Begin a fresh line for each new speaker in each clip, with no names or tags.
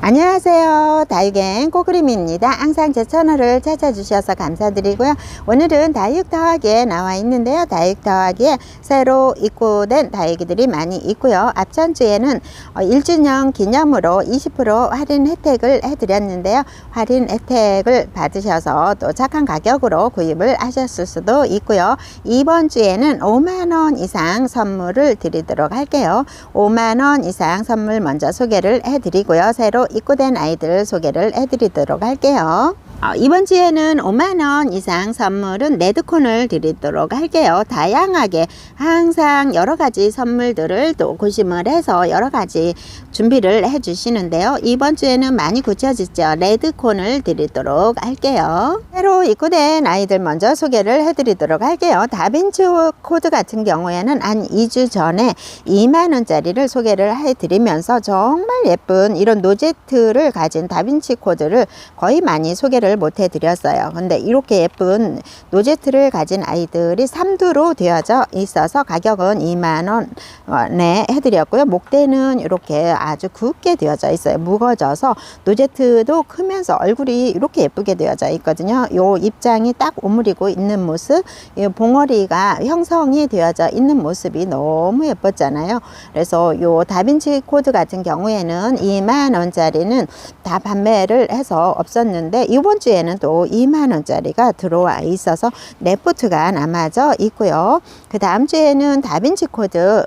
안녕하세요. 다육행 꼬그림입니다. 항상 제 채널을 찾아주셔서 감사드리고요. 오늘은 다육 더하기에 나와 있는데요. 다육 더하기에 새로 입고된 다육이들이 많이 있고요. 앞전주에는 1주년 기념으로 20% 할인 혜택을 해드렸는데요. 할인 혜택을 받으셔서 또 착한 가격으로 구입을 하셨을 수도 있고요. 이번 주에는 5만원 이상 선물을 드리도록 할게요. 5만원 이상 선물 먼저 소개를 해드리고요. 새로 입고된 아이들 소개를 해드리도록 할게요. 이번 주에는 5만원 이상 선물은 레드콘을 드리도록 할게요. 다양하게 항상 여러가지 선물들을 또 고심을 해서 여러가지 준비를 해 주시는데요. 이번 주에는 많이 굳혀지죠. 레드콘을 드리도록 할게요. 새로 입고된 아이들 먼저 소개를 해 드리도록 할게요. 다빈치 코드 같은 경우에는 한 2주 전에 2만원짜리를 소개를 해 드리면서 정말 예쁜 이런 노제트를 가진 다빈치 코드를 거의 많이 소개를 못 해드렸어요. 근데 이렇게 예쁜 노제트를 가진 아이들이 3두로 되어져 있어서 가격은 2만원에 해드렸고요. 목대는 이렇게 아주 굵게 되어져 있어요. 무거워져서 노제트도 크면서 얼굴이 이렇게 예쁘게 되어져 있거든요. 요 입장이 딱 오므리고 있는 모습, 이 봉어리가 형성이 되어져 있는 모습이 너무 예뻤잖아요. 그래서 요 다빈치 코드 같은 경우에는 2만원짜리는 다 판매를 해서 없었는데 이번 주에는 또 2만원짜리가 들어와 있어서 레포트가 남아져 있고요. 그 다음 주에는 다빈치 코드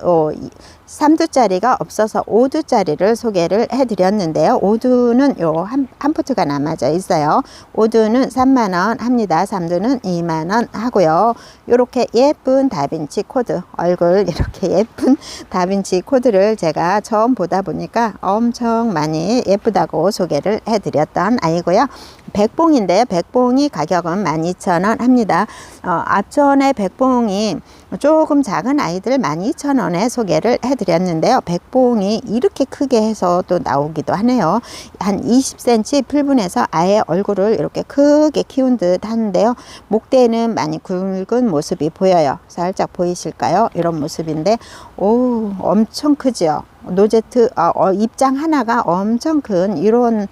3두짜리가 없어서 5두짜리를 소개를 해드렸는데요. 5두는 요 한 포트가 남아져 있어요. 5두는 3만원 합니다. 3두는 2만원 하고요. 이렇게 예쁜 다빈치 코드, 얼굴 이렇게 예쁜 다빈치 코드를 제가 처음 보다 보니까 엄청 많이 예쁘다고 소개를 해드렸던 아이고요. 백봉인데요. 백봉이 가격은 12,000원 합니다. 앞전에 백봉이 조금 작은 아이들 12,000원에 소개를 해드렸는데요. 백봉이 이렇게 크게 해서 또 나오기도 하네요. 한 20cm 풀분해서 아예 얼굴을 이렇게 크게 키운 듯 하는데요. 목대는 많이 굵은 모습이 보여요. 살짝 보이실까요? 이런 모습인데 오, 엄청 크죠. 노제트 입장 하나가 엄청 큰 이런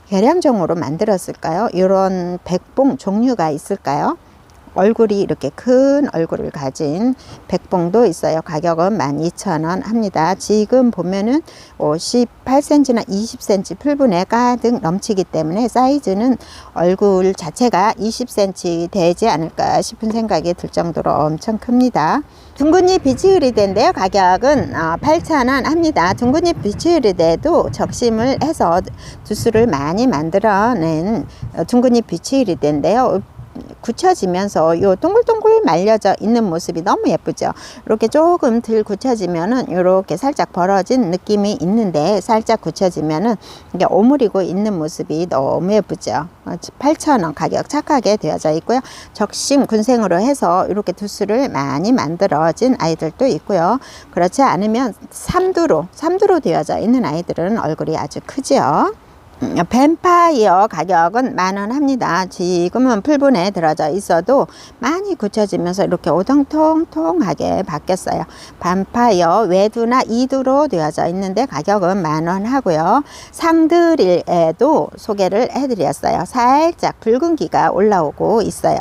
계량종으로 만들었을까요? 이런 백봉 종류가 있을까요? 얼굴이 이렇게 큰 얼굴을 가진 백봉도 있어요. 가격은 12,000원 합니다. 지금 보면은 18cm나 20cm 풀분에 가득 넘치기 때문에 사이즈는 얼굴 자체가 20cm 되지 않을까 싶은 생각이 들 정도로 엄청 큽니다. 둥근잎 비치의리대인데요. 가격은 8,000원 합니다. 둥근잎 비치의리대도 적심을 해서 두수를 많이 만들어낸 둥근잎 비치의리대인데요. 굳혀지면서 요 동글동글 말려져 있는 모습이 너무 예쁘죠. 이렇게 조금 덜 굳혀지면은 이렇게 살짝 벌어진 느낌이 있는데 살짝 굳혀지면은 이게 오므리고 있는 모습이 너무 예쁘죠. 8,000원 가격 착하게 되어져 있고요. 적심 군생으로 해서 이렇게 두수를 많이 만들어진 아이들도 있고요. 그렇지 않으면 3두로 되어져 있는 아이들은 얼굴이 아주 크죠. 뱀파이어 가격은 10,000원 합니다. 지금은 풀분에 들어져 있어도 많이 굳혀지면서 이렇게 오동통통하게 바뀌었어요. 뱀파이어 외두나 2두로 되어져 있는데 가격은 10,000원 하고요. 상드릴에도 소개를 해드렸어요. 살짝 붉은기가 올라오고 있어요.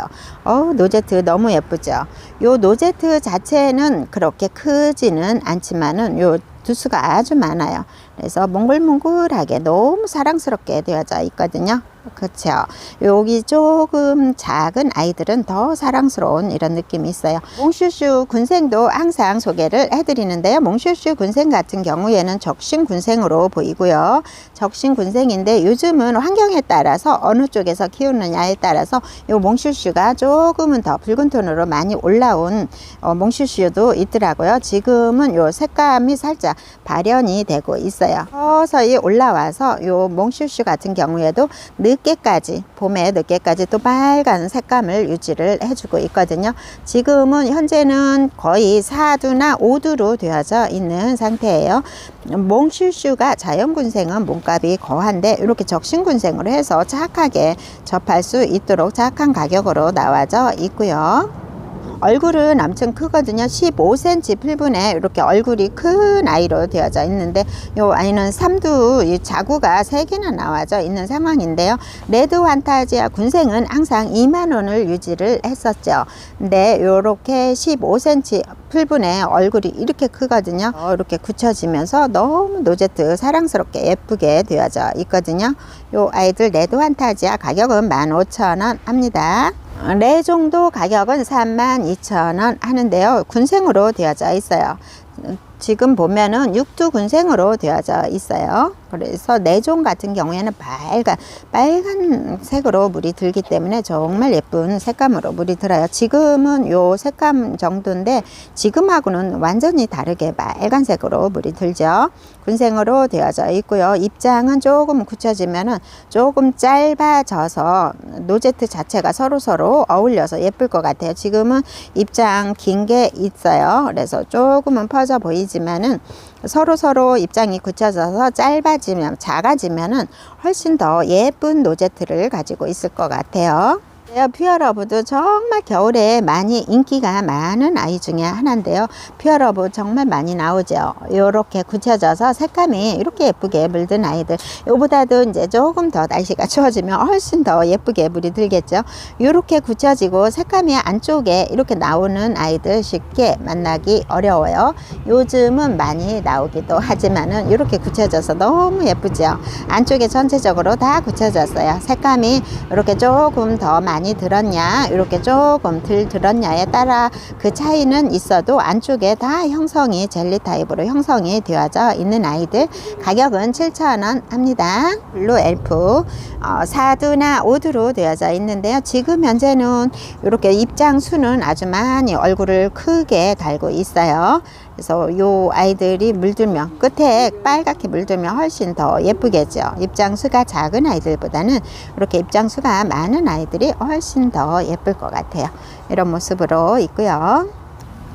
노제트 너무 예쁘죠. 요 노제트 자체는 그렇게 크지는 않지만은 요 두수가 아주 많아요. 그래서 몽글몽글하게 너무 사랑스럽게 되어져 있거든요. 그렇죠. 여기 조금 작은 아이들은 더 사랑스러운 이런 느낌이 있어요. 몽슈슈 군생도 항상 소개를 해드리는데요. 몽슈슈 군생 같은 경우에는 적신 군생으로 보이고요. 적신 군생인데 요즘은 환경에 따라서 어느 쪽에서 키우느냐에 따라서 이 몽슈슈가 조금은 더 붉은 톤으로 많이 올라온 몽슈슈도 있더라고요. 지금은 요 색감이 살짝 발현이 되고 있어요. 서서히 올라와서 요 몽슈슈 같은 경우에도 늦게까지, 봄에 늦게까지 또 빨간 색감을 유지를 해주고 있거든요. 지금은 현재는 거의 4두나 5두로 되어져 있는 상태예요. 몽슈슈가 자연군생은 몸값이 거한데 이렇게 적신군생으로 해서 착하게 접할 수 있도록 착한 가격으로 나와져 있고요. 얼굴은 엄청 크거든요. 15cm 필분에 이렇게 얼굴이 큰 아이로 되어져 있는데, 요 아이는 삼두 이 자구가 3개나 나와져 있는 상황인데요. 레드 환타지아 군생은 항상 2만 원을 유지를 했었죠. 근데 요렇게 15cm 필분에 얼굴이 이렇게 크거든요. 이렇게 굳혀지면서 너무 노제트 사랑스럽게 예쁘게 되어져 있거든요. 요 아이들 레드 환타지아 가격은 15,000원 합니다. 레종도 가격은 32,000원 하는데요. 군생으로 되어져 있어요. 지금 보면은 육두 군생으로 되어져 있어요. 그래서 내종 같은 경우에는 빨간색으로 물이 들기 때문에 정말 예쁜 색감으로 물이 들어요. 지금은 요 색감 정도인데 지금하고는 완전히 다르게 빨간색으로 물이 들죠. 군생으로 되어져 있고요. 입장은 조금 굳혀지면은 조금 짧아져서 노제트 자체가 서로 어울려서 예쁠 것 같아요. 지금은 입장 긴 게 있어요. 그래서 조금은 퍼져 보이지만은 서로 입장이 굳혀져서 작아지면은 훨씬 더 예쁜 노제트를 가지고 있을 것 같아요. 퓨어러브도 정말 겨울에 많이 인기가 많은 아이 중에 하나인데요. 퓨어러브 정말 많이 나오죠. 이렇게 굳혀져서 색감이 이렇게 예쁘게 물든 아이들, 요보다도 이제 조금 더 날씨가 추워지면 훨씬 더 예쁘게 물이 들겠죠. 이렇게 굳혀지고 색감이 안쪽에 이렇게 나오는 아이들 쉽게 만나기 어려워요. 요즘은 많이 나오기도 하지만은 이렇게 굳혀져서 너무 예쁘죠. 안쪽에 전체적으로 다 굳혀졌어요. 색감이 이렇게 조금 더 많이 들었냐, 이렇게 조금 덜 들었냐에 따라 그 차이는 있어도 안쪽에 다 형성이 젤리 타입으로 형성이 되어져 있는 아이들, 가격은 7,000원 합니다. 블루 엘프 4두나 5두로 되어져 있는데요. 지금 현재는 이렇게 입장 수는 아주 많이 얼굴을 크게 달고 있어요. 그래서 요 아이들이 물들면, 끝에 빨갛게 물들면 훨씬 더 예쁘겠죠. 입장수가 작은 아이들보다는 이렇게 입장수가 많은 아이들이 훨씬 더 예쁠 것 같아요. 이런 모습으로 있고요.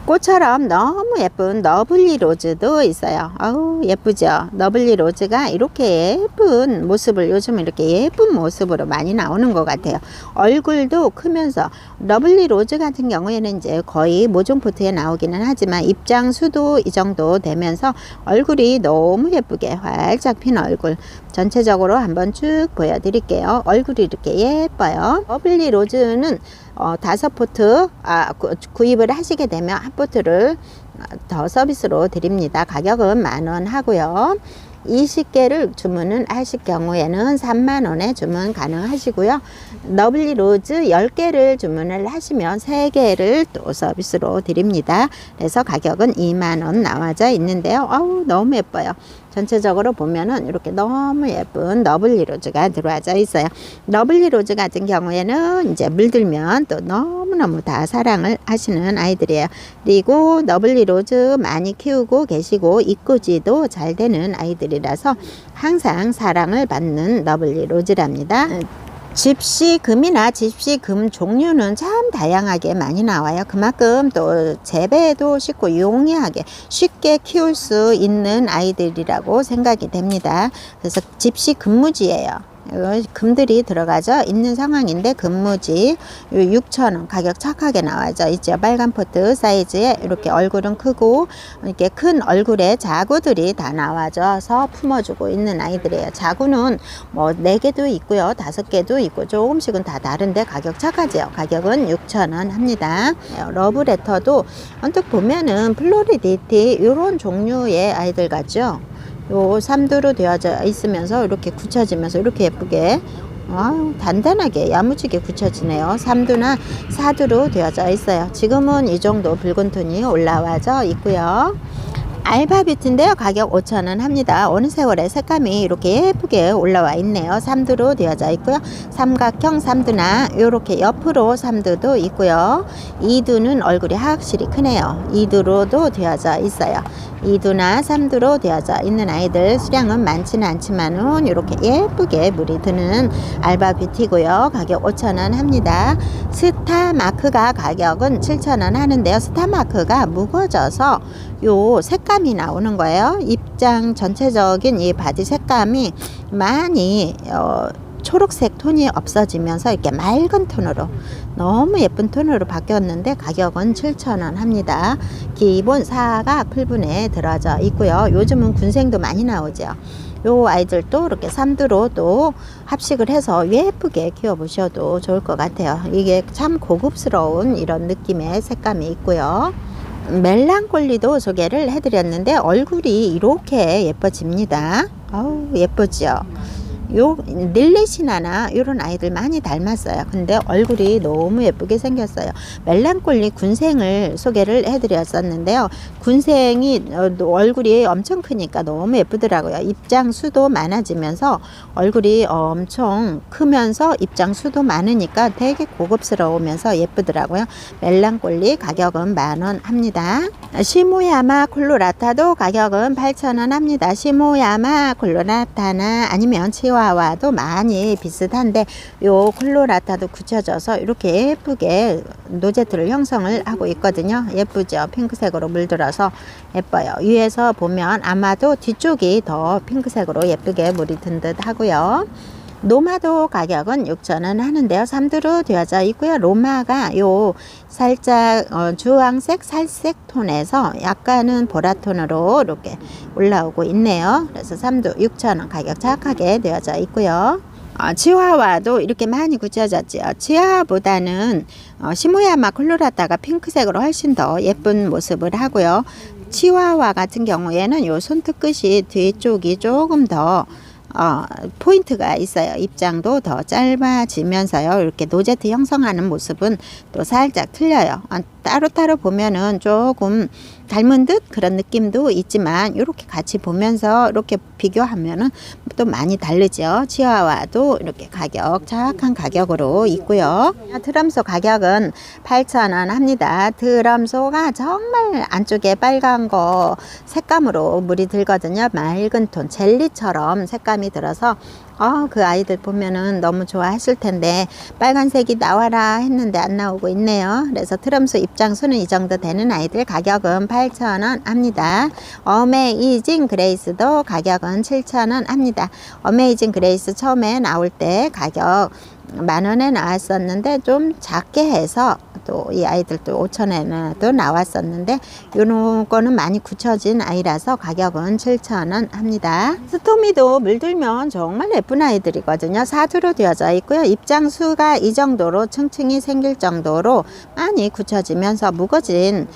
꽃처럼 너무 예쁜 너블리 로즈도 있어요. 아우 예쁘죠. 너블리 로즈가 이렇게 예쁜 모습을, 요즘 이렇게 예쁜 모습으로 많이 나오는 것 같아요. 얼굴도 크면서, 너블리 로즈 같은 경우에는 이제 거의 모종 포트에 나오기는 하지만 입장수도 이 정도 되면서 얼굴이 너무 예쁘게 활짝 핀 얼굴, 전체적으로 한번 쭉 보여드릴게요. 얼굴이 이렇게 예뻐요. 너블리 로즈는 5포트 구입을 하시게 되면 한 포트를 더 서비스로 드립니다. 가격은 10,000원 하고요. 20개를 주문을 하실 경우에는 30,000원에 주문 가능하시고요. 너블리 로즈 10개를 주문을 하시면 3개를 또 서비스로 드립니다. 그래서 가격은 20,000원 나와져 있는데요. 아우 너무 예뻐요. 전체적으로 보면은 이렇게 너무 예쁜 너블리 로즈가 들어와져 있어요. 너블리 로즈 같은 경우에는 이제 물들면 또 너무너무 다 사랑을 하시는 아이들이에요. 그리고 너블리 로즈 많이 키우고 계시고 입구지도 잘 되는 아이들이라서 항상 사랑을 받는 너블리 로즈랍니다. 집시금이나 집시금 종류는 참 다양하게 많이 나와요. 그만큼 또 재배도 쉽고 용이하게 쉽게 키울 수 있는 아이들이라고 생각이 됩니다. 그래서 집시금무지예요. 금들이 들어가져 있는 상황인데, 금무지 6,000원 가격 착하게 나와져 있죠. 빨간 포트 사이즈에 이렇게 얼굴은 크고 이렇게 큰 얼굴에 자구들이 다 나와져서 품어주고 있는 아이들이에요. 자구는 뭐 4개도 있고요, 5개도 있고 조금씩은 다 다른데 가격 착하죠. 가격은 6,000원 합니다. 러브레터도 언뜻 보면은 플로리디티 이런 종류의 아이들 같죠. 요 3두로 되어져 있으면서 이렇게 굳혀지면서 이렇게 예쁘게 단단하게 야무지게 굳혀지네요. 3두나 4두로 되어져 있어요. 지금은 이 정도 붉은 톤이 올라와져 있고요. 알파뷰티인데요. 가격 5,000원 합니다. 어느 세월에 색감이 이렇게 예쁘게 올라와 있네요. 3두로 되어져 있고요. 삼각형 3두나 이렇게 옆으로 3두도 있고요. 2두는 얼굴이 확실히 크네요. 2두로도 되어져 있어요. 2두나 3두로 되어져 있는 아이들 수량은 많지는 않지만은 이렇게 예쁘게 물이 드는 알바뷰티고요. 가격 5,000원 합니다. 스타마크가 가격은 7,000원 하는데요. 스타마크가 무거워져서 요 색감이 나오는 거예요. 입장 전체적인 이 바지 색감이 많이 초록색 톤이 없어지면서 이렇게 맑은 톤으로 너무 예쁜 톤으로 바뀌었는데 가격은 7,000원 합니다. 기본 사각 풀분에 들어져 있고요. 요즘은 군생도 많이 나오죠. 요 아이들도 이렇게 삼두로 또 합식을 해서 예쁘게 키워보셔도 좋을 것 같아요. 이게 참 고급스러운 이런 느낌의 색감이 있고요. 멜랑콜리도 소개를 해드렸는데 얼굴이 이렇게 예뻐집니다. 아우 예쁘죠. 요 릴리시나나 이런 아이들 많이 닮았어요. 근데 얼굴이 너무 예쁘게 생겼어요. 멜랑콜리 군생을 소개를 해드렸었는데요. 군생이 얼굴이 엄청 크니까 너무 예쁘더라고요. 입장 수도 많아지면서 얼굴이 엄청 크면서 입장 수도 많으니까 되게 고급스러우면서 예쁘더라고요. 멜랑콜리 가격은 10,000원 합니다. 시모야마 콜로라타도 가격은 8,000원 합니다. 시모야마 콜로라타나 아니면 치와와도 많이 비슷한데 요 콜로라타도 굳혀져서 이렇게 예쁘게 노제트를 형성을 하고 있거든요. 예쁘죠? 핑크색으로 물들어서 예뻐요. 위에서 보면 아마도 뒤쪽이 더 핑크색으로 예쁘게 물이 든 듯 하고요. 노마도 가격은 6,000원 하는데요. 삼두로 되어져 있고요. 로마가 요 살짝 주황색 살색 톤에서 약간은 보라톤으로 이렇게 올라오고 있네요. 그래서 삼두 6,000원 가격 정확하게 되어져 있고요. 치와와도 이렇게 많이 굳혀졌죠. 치와보다는 시모야마 콜로라타가 핑크색으로 훨씬 더 예쁜 모습을 하고요. 치와와 같은 경우에는 요 손톱 끝이 뒤쪽이 조금 더 포인트가 있어요. 입장도 더 짧아지면서요. 이렇게 노제트 형성하는 모습은 또 살짝 틀려요. 따로따로 보면은 조금 닮은 듯 그런 느낌도 있지만 이렇게 같이 보면서 이렇게 비교하면은 또 많이 다르죠. 치와와도 이렇게 가격 정확한 가격으로 있고요. 드럼소 가격은 8,000원 합니다. 드럼소가 정말 안쪽에 빨간 거 색감으로 물이 들거든요. 맑은 톤 젤리처럼 색감이 들어서 그 아이들 보면은 너무 좋아하실 텐데 빨간색이 나와라 했는데 안 나오고 있네요. 그래서 트럼소 입장수는 이 정도 되는 아이들 가격은 8,000원 합니다. 어메이징 그레이스도 가격은 7,000원 합니다. 어메이징 그레이스 처음에 나올 때 가격 10,000원에 나왔었는데 좀 작게 해서 또 이 아이들도 5,000원에도 나왔었는데 요런 거는 많이 굳혀진 아이라서 가격은 7,000원 합니다. 스토미도 물들면 정말 예쁜 아이들이거든요. 사두로 되어져 있고요. 입장 수가 이 정도로 층층이 생길 정도로 많이 굳혀지면서 무거진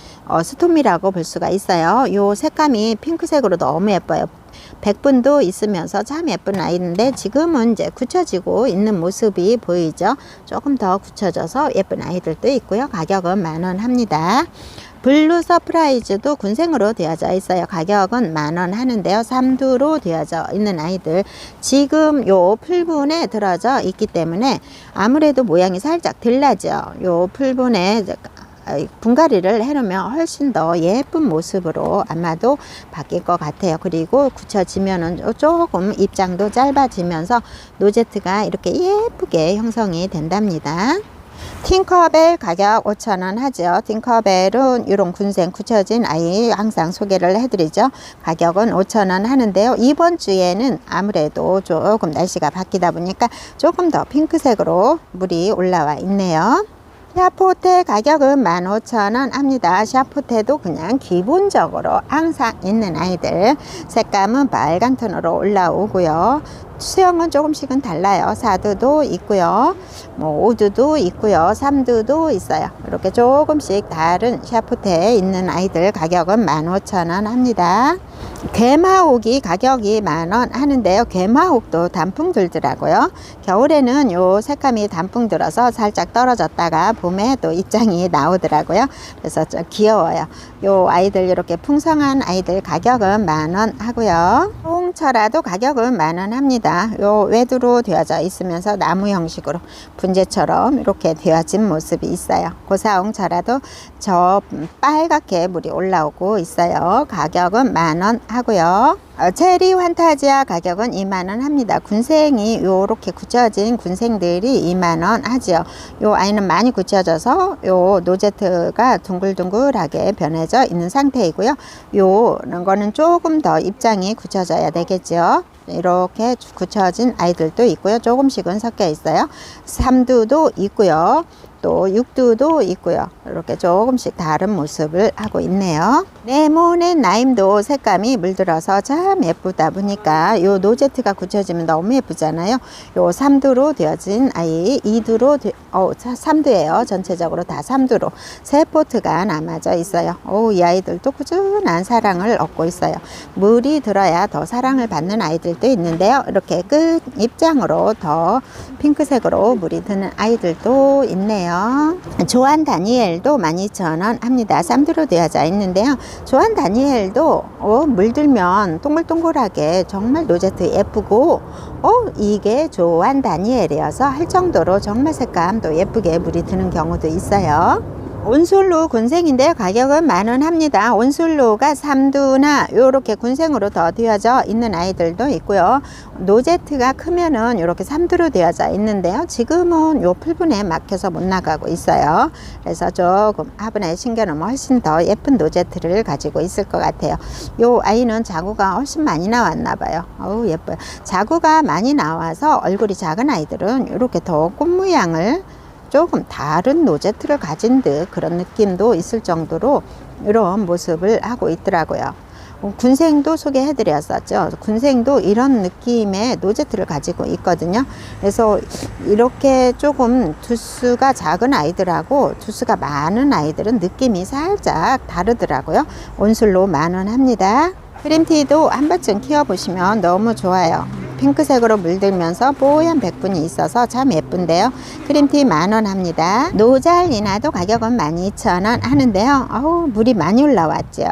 스토미라고 볼 수가 있어요. 요 색감이 핑크색으로 너무 예뻐요. 백분도 있으면서 참 예쁜 아이인데 지금은 이제 굳혀지고 있는 모습이 보이죠. 조금 더 굳혀져서 예쁜 아이들도 있고요. 가격은 10,000원 합니다. 블루 서프라이즈도 군생으로 되어져 있어요. 가격은 10,000원 하는데요. 삼두로 되어져 있는 아이들 지금 요 풀분에 들어져 있기 때문에 아무래도 모양이 살짝 들나죠. 요 풀분에 분갈이를 해놓으면 훨씬 더 예쁜 모습으로 아마도 바뀔 것 같아요. 그리고 굳혀지면은 조금 입장도 짧아지면서 노제트가 이렇게 예쁘게 형성이 된답니다. 팅커벨 가격 5,000원 하죠. 팅커벨은 이런 군생 굳혀진 아이 항상 소개를 해드리죠. 가격은 5,000원 하는데요. 이번 주에는 아무래도 조금 날씨가 바뀌다 보니까 조금 더 핑크색으로 물이 올라와 있네요. 샤포테 가격은 15,000원 합니다. 샤포테도 그냥 기본적으로 항상 있는 아이들 색감은 빨간 톤으로 올라오고요. 수영은 조금씩은 달라요. 사두도 있고요. 뭐 오두도 있고요. 삼두도 있어요. 이렇게 조금씩 다른 샤프테에 있는 아이들 가격은 15,000원 합니다. 괴마옥이 가격이 10,000원 하는데요. 괴마옥도 단풍 들더라고요. 겨울에는 요 색감이 단풍 들어서 살짝 떨어졌다가 봄에 또 입장이 나오더라고요. 그래서 좀 귀여워요. 요 아이들 이렇게 풍성한 아이들 가격은 10,000원 하고요. 홍철아도 가격은 10,000원 합니다. 요 외두로 되어져 있으면서 나무 형식으로 분재처럼 이렇게 되어진 모습이 있어요. 고사홍철아도 저 빨갛게 물이 올라오고 있어요. 가격은 10,000원 하고요. 체리 환타지아 가격은 20,000원 합니다. 군생이 요렇게 굳혀진 군생들이 20,000원 하지요. 요 아이는 많이 굳혀져서 요 노제트가 둥글둥글하게 변해져 있는 상태이고요. 요런 거는 조금 더 입장이 굳혀져야 되겠죠. 이렇게 굳혀진 아이들도 있고요. 조금씩은 섞여 있어요. 삼두도 있고요. 또 육두도 있고요. 이렇게 조금씩 다른 모습을 하고 있네요. 레모넨 라임도 색감이 물들어서 참 예쁘다 보니까 요 노제트가 굳혀지면 너무 예쁘잖아요. 요 삼두로 되어진 아이, 2두로 3두예요. 전체적으로 다 3두로 세 포트가 남아져 있어요. 이 아이들도 꾸준한 사랑을 얻고 있어요. 물이 들어야 더 사랑을 받는 아이들도 있는데요. 이렇게 끝 입장으로 더 핑크색으로 물이 드는 아이들도 있네요. 조한 다니엘도 12,000원 합니다. 3두로 되어져 있는데요. 조한 다니엘도 물들면 동글동글하게 정말 노제트 예쁘고 이게 조한 다니엘이어서 할 정도로 정말 색감도 예쁘게 물이 드는 경우도 있어요. 온솔로 군생인데요. 가격은 10,000원 합니다. 온솔로가 3두나 이렇게 군생으로 더 되어져 있는 아이들도 있고요. 노제트가 크면은 이렇게 3두로 되어져 있는데요. 지금은 요 풀분에 막혀서 못 나가고 있어요. 그래서 조금 화분에 심겨놓으면 훨씬 더 예쁜 노제트를 가지고 있을 것 같아요. 요 아이는 자구가 훨씬 많이 나왔나 봐요. 예뻐요. 자구가 많이 나와서 얼굴이 작은 아이들은 이렇게 더 꽃 모양을 조금 다른 노제트를 가진 듯 그런 느낌도 있을 정도로 이런 모습을 하고 있더라고요. 군생도 소개해 드렸었죠. 군생도 이런 느낌의 노제트를 가지고 있거든요. 그래서 이렇게 조금 두수가 작은 아이들하고 두수가 많은 아이들은 느낌이 살짝 다르더라고요. 온술로 10,000원 합니다. 크림티도 한 번쯤 키워보시면 너무 좋아요. 핑크색으로 물들면서 뽀얀 백분이 있어서 참 예쁜데요. 크림티 10,000원 합니다. 노잘리나도 가격은 12,000원 하는데요. 물이 많이 올라왔죠.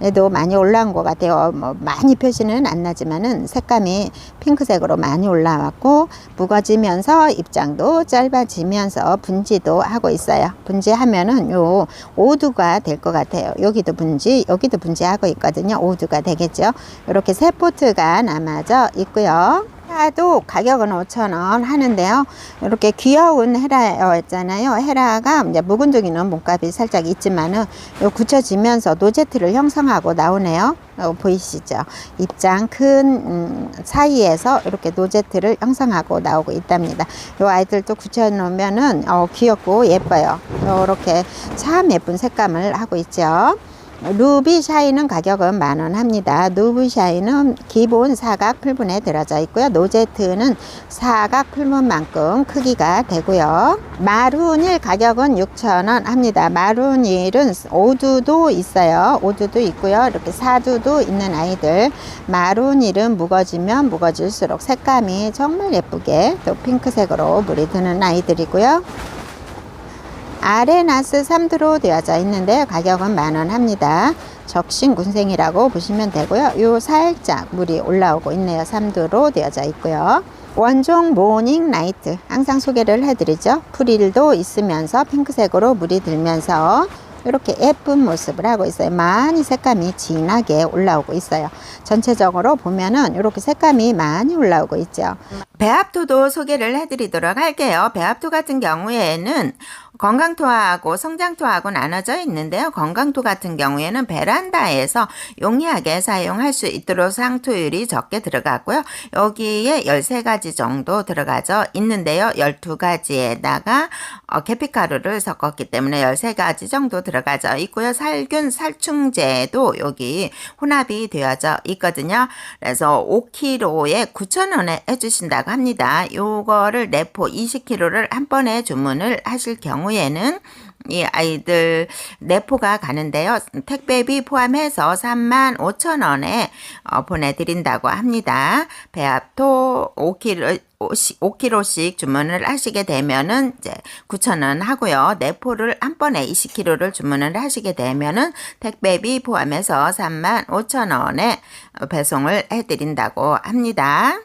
얘도 많이 올라온 것 같아요. 많이 표시는 안 나지만은 색감이 핑크색으로 많이 올라왔고 묵어지면서 입장도 짧아지면서 분지도 하고 있어요. 분지하면은 요 5두가 될 것 같아요. 여기도 분지, 여기도 분지하고 있거든요. 5두가 되겠죠. 이렇게 세 포트가 남아져 있고요. 헤라도 가격은 5,000원 하는데요. 이렇게 귀여운 헤라였잖아요. 헤라가 이제 묵은둥이는 몸값이 살짝 있지만은 요 굳혀지면서 노제트를 형성하고 나오네요. 보이시죠? 입장 큰 사이에서 이렇게 노제트를 형성하고 나오고 있답니다. 요 아이들도 굳혀 놓으면은 귀엽고 예뻐요. 이렇게 참 예쁜 색감을 하고 있죠. 루비 샤이는 가격은 10,000원 합니다. 루비 샤이는 기본 사각 풀분에 들어져 있고요. 노제트는 사각 풀분만큼 크기가 되고요. 마룬일 가격은 6,000원 합니다. 마룬일은 5두도 있어요. 5두도 있고요. 이렇게 4두도 있는 아이들. 마룬일은 묵어지면 묵어질수록 색감이 정말 예쁘게 또 핑크색으로 물이 드는 아이들이고요. 아레나스 3두로 되어져 있는데요. 가격은 10,000원 합니다. 적신 군생이라고 보시면 되고요. 요 살짝 물이 올라오고 있네요. 3두로 되어져 있고요. 원종 모닝 라이트 항상 소개를 해드리죠. 프릴도 있으면서 핑크색으로 물이 들면서 이렇게 예쁜 모습을 하고 있어요. 많이 색감이 진하게 올라오고 있어요. 전체적으로 보면은 이렇게 색감이 많이 올라오고 있죠. 배합토도 소개를 해드리도록 할게요. 배합토 같은 경우에는 건강토하고 성장토하고 나눠져 있는데요. 건강토 같은 경우에는 베란다에서 용이하게 사용할 수 있도록 상토율이 적게 들어갔고요. 여기에 13가지 정도 들어가져 있는데요. 12가지에다가 계피가루를 섞었기 때문에 13가지 정도 들어가져 있고요. 살균 살충제도 여기 혼합이 되어져 있거든요. 그래서 5kg에 9,000원에 해주신다고 합니다. 요거를 내포 20kg를 한 번에 주문을 하실 경우에는 이 아이들 내포가 가는데요. 택배비 포함해서 35,000원에 보내드린다고 합니다. 배합토 5kg씩 주문을 하시게 되면은 이제 9,000원 하고요. 내포를 한 번에 20kg를 주문을 하시게 되면은 택배비 포함해서 35,000원에 배송을 해드린다고 합니다.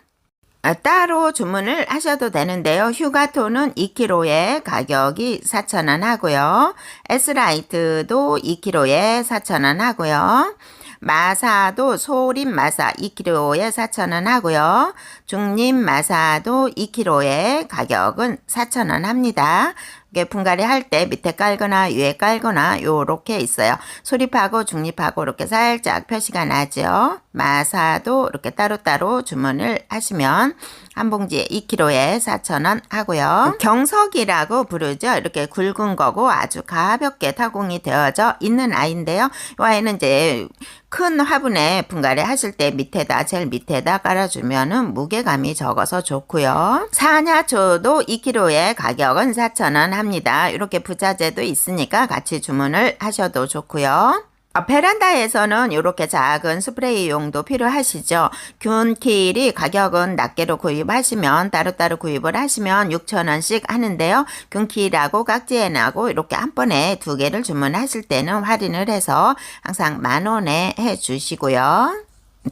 따로 주문을 하셔도 되는데요. 휴가토는 2kg에 가격이 4,000원 하고요. S라이트도 2kg에 4,000원 하고요. 마사도 소림 마사 2kg에 4,000원 하고요. 중림 마사도 2kg에 가격은 4,000원 합니다. 이게 분갈이 할 때 밑에 깔거나 위에 깔거나 요렇게 있어요. 수립하고 중립하고 이렇게 살짝 표시가 나죠. 마사도 이렇게 따로따로 주문을 하시면 한 봉지에 2kg에 4,000원 하고요. 경석이라고 부르죠. 이렇게 굵은 거고 아주 가볍게 타공이 되어져 있는 아이인데요. 이 아이는 이제 큰 화분에 분갈이 하실 때 밑에다 제일 밑에다 깔아주면은 무게감이 적어서 좋고요. 사냐초도 2kg에 가격은 4,000원 합니다. 이렇게 부자재도 있으니까 같이 주문을 하셔도 좋고요. 베란다에서는 이렇게 작은 스프레이용도 필요하시죠. 균킬이 가격은 낱개로 구입하시면 따로따로 구입을 하시면 6,000원씩 하는데요. 균킬하고 깍지에나고 이렇게 한 번에 2개를 주문하실 때는 할인을 해서 항상 10,000원에 해주시고요.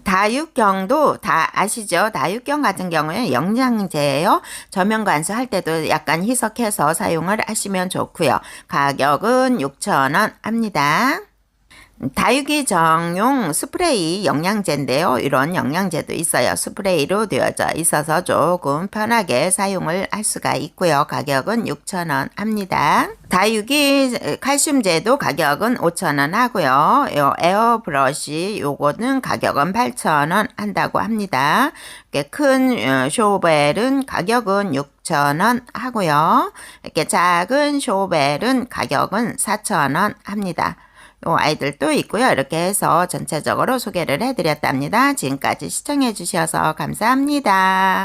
다육경도 다 아시죠? 다육경 같은 경우에는 영양제예요. 저면관수 할 때도 약간 희석해서 사용을 하시면 좋고요. 가격은 6,000원 합니다. 다육이 정용 스프레이 영양제인데요. 이런 영양제도 있어요. 스프레이로 되어져 있어서 조금 편하게 사용을 할 수가 있고요. 가격은 6,000원 합니다. 다육이 칼슘제도 가격은 5,000원 하고요. 요 에어브러쉬 요거는 가격은 8,000원 한다고 합니다. 이렇게 큰 쇼벨은 가격은 6,000원 하고요. 이렇게 작은 쇼벨은 가격은 4,000원 합니다. 아이들도 있고요. 이렇게 해서 전체적으로 소개를 해드렸답니다. 지금까지 시청해 주셔서 감사합니다.